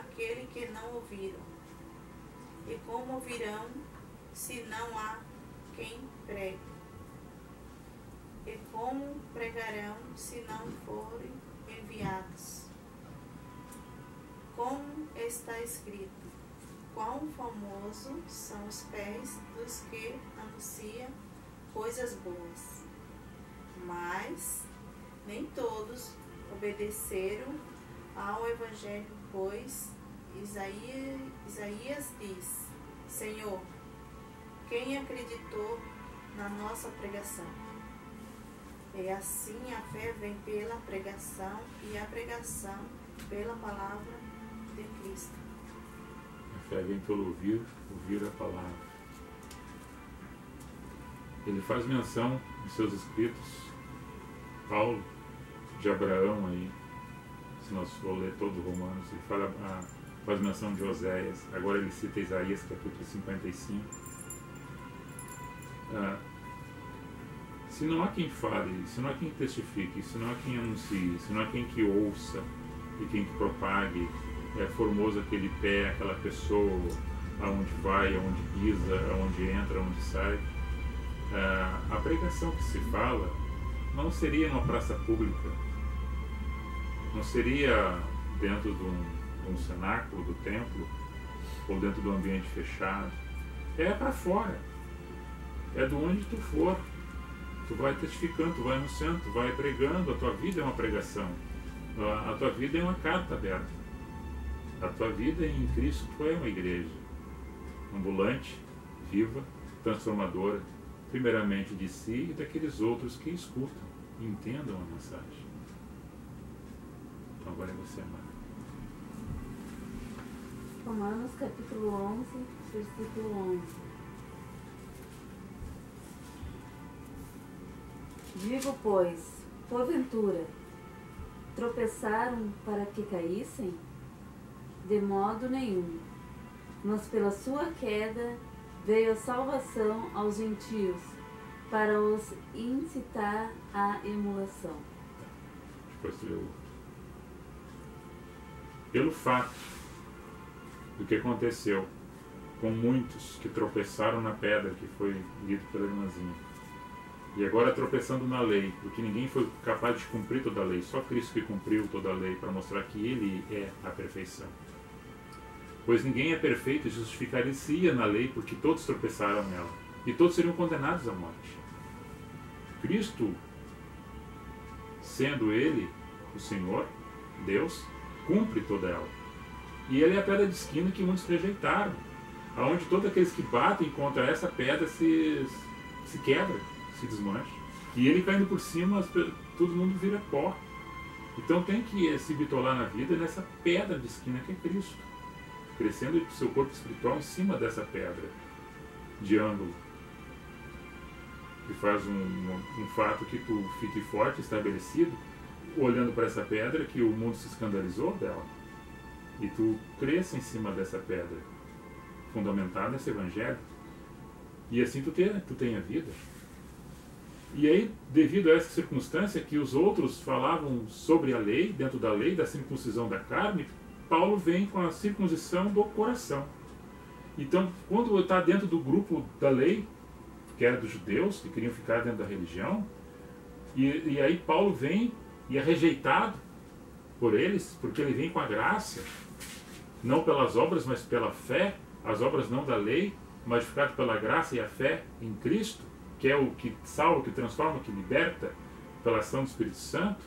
aquele que não ouviram? E como ouvirão se não há quem pregue? E como pregarão se não forem enviados? Como está escrito: quão famosos são os pés dos que anunciam coisas boas. Mas nem todos obedeceram ao Evangelho, pois Isaías diz: Senhor, quem acreditou na nossa pregação? E assim a fé vem pela pregação, e a pregação pela palavra de Cristo. A fé vem pelo ouvir a palavra. Ele faz menção em seus escritos, Paulo, de Abraão aí, se nós for ler todo o Romanos, ele faz menção de Oséias, agora ele cita Isaías capítulo 55. Se não há quem fale, se não há quem testifique, se não há quem anuncie, se não há quem que ouça e quem que propague, é formoso aquele pé, aquela pessoa, aonde vai, aonde pisa, aonde entra, aonde sai. A pregação que se fala não seria numa praça pública, não seria dentro de um cenáculo do templo ou dentro do ambiente fechado. É para fora, é de onde tu for. Tu vai testificando, tu vai anunciando, tu vai pregando. A tua vida é uma pregação, a tua vida é uma carta aberta, a tua vida em Cristo tu é uma igreja ambulante, viva, transformadora, primeiramente de si e daqueles outros que escutam e entendam a mensagem. Então agora é você, Amara. Romanos capítulo 11, versículo 11. Digo, pois, porventura, tropeçaram para que caíssem? De modo nenhum, mas pela sua queda veio a salvação aos gentios, para os incitar à emulação. Depois tu lê o outro. Pelo fato do que aconteceu com muitos que tropeçaram na pedra que foi lido pela irmãzinha, e agora tropeçando na lei, porque ninguém foi capaz de cumprir toda a lei, só Cristo que cumpriu toda a lei para mostrar que Ele é a perfeição. Pois ninguém é perfeito e justificaria-se na lei, porque todos tropeçaram nela, e todos seriam condenados à morte. Cristo, sendo Ele o Senhor, Deus, cumpre toda ela. E Ele é a pedra de esquina que muitos rejeitaram, aonde todos aqueles que batem contra essa pedra se quebra, se desmancha. E Ele caindo por cima, todo mundo vira pó. Então tem que se bitolar na vida nessa pedra de esquina que é Cristo, crescendo o seu corpo espiritual em cima dessa pedra de ângulo, que faz um fato que tu fique forte, estabelecido, olhando para essa pedra que o mundo se escandalizou dela, e tu cresça em cima dessa pedra, fundamentada nesse Evangelho, e assim tu tenha vida. E aí, devido a essa circunstância que os outros falavam sobre a lei, dentro da lei, da circuncisão da carne, Paulo vem com a circuncisão do coração. Então, quando está dentro do grupo da lei, que era dos judeus, que queriam ficar dentro da religião, e aí Paulo vem e é rejeitado por eles, porque ele vem com a graça, não pelas obras, mas pela fé, as obras não da lei, mas justificado pela graça e a fé em Cristo, que é o que salva, que transforma, que liberta pela ação do Espírito Santo.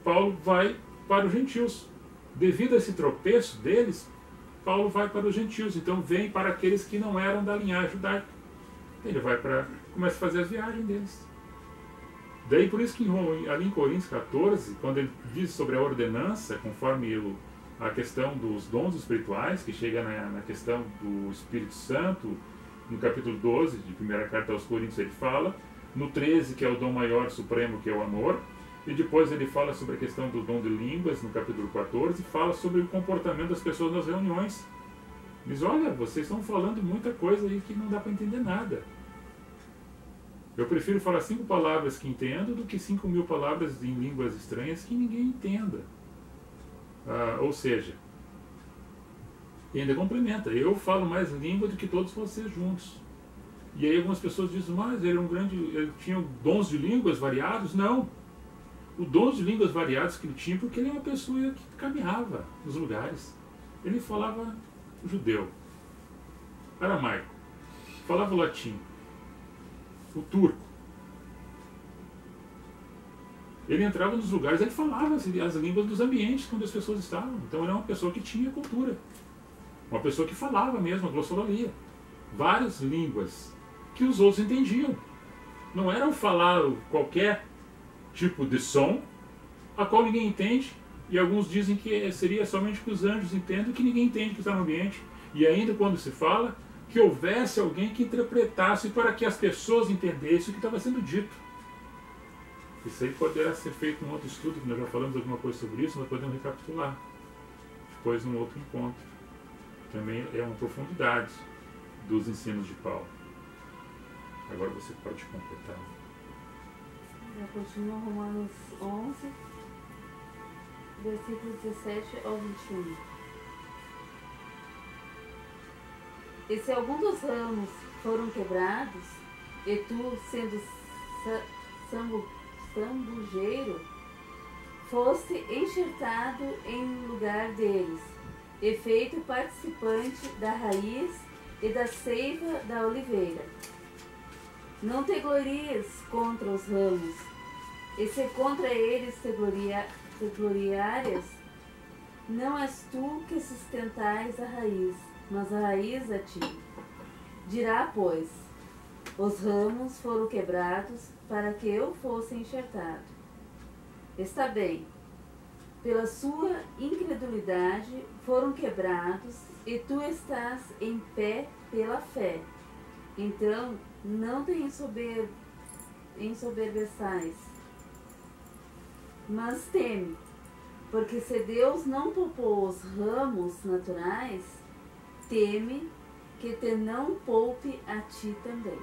Paulo vai para os gentios. Devido a esse tropeço deles, Paulo vai para os gentios. Então vem para aqueles que não eram da linhagem judaica. Ele vai começa a fazer as viagens deles. Daí por isso que ali em Coríntios 14, quando ele diz sobre a ordenança, conforme a questão dos dons espirituais, que chega na questão do Espírito Santo, no capítulo 12 de primeira carta aos Coríntios ele fala, no 13 que é o dom maior supremo, que é o amor, e depois ele fala sobre a questão do dom de línguas no capítulo 14, e fala sobre o comportamento das pessoas nas reuniões. Diz, olha, vocês estão falando muita coisa aí que não dá para entender nada. Eu prefiro falar 5 palavras que entendo do que 5.000 palavras em línguas estranhas que ninguém entenda. Ou seja, e ainda complementa, eu falo mais língua do que todos vocês juntos. E aí algumas pessoas dizem, mas ele tinha dons de línguas variados. Não. O dons de línguas variados que ele tinha, porque ele é uma pessoa que caminhava nos lugares. Ele falava judeu, aramaico, falava o latim, o turco. Ele entrava nos lugares, ele falava as línguas dos ambientes onde as pessoas estavam. Então ele é uma pessoa que tinha cultura. Uma pessoa que falava mesmo a glossolalia. Várias línguas que os outros entendiam. Não era falar qualquer tipo de som a qual ninguém entende. E alguns dizem que seria somente que os anjos entendem, que ninguém entende que está no ambiente. E ainda quando se fala, que houvesse alguém que interpretasse para que as pessoas entendessem o que estava sendo dito. Isso aí poderá ser feito num outro estudo, que nós já falamos alguma coisa sobre isso, nós podemos recapitular depois num outro encontro. Também é uma profundidade dos ensinos de Paulo. Agora você pode completar. Já continua Romanos 11, versículos 17 ao 21. E se algum dos ramos foram quebrados, e tu, sendo sambujeiro, foste enxertado em lugar deles, e feito participante da raiz e da seiva da oliveira. Não te glories contra os ramos, e se contra eles te gloriares, não és tu que sustentais a raiz, mas a raiz a ti. Dirá, pois, os ramos foram quebrados para que eu fosse enxertado. Está bem, pela sua incredulidade foram quebrados, e tu estás em pé pela fé. Então, não te ensoberbeçais, mas teme, porque se Deus não poupou os ramos naturais, teme que te não poupe a ti também.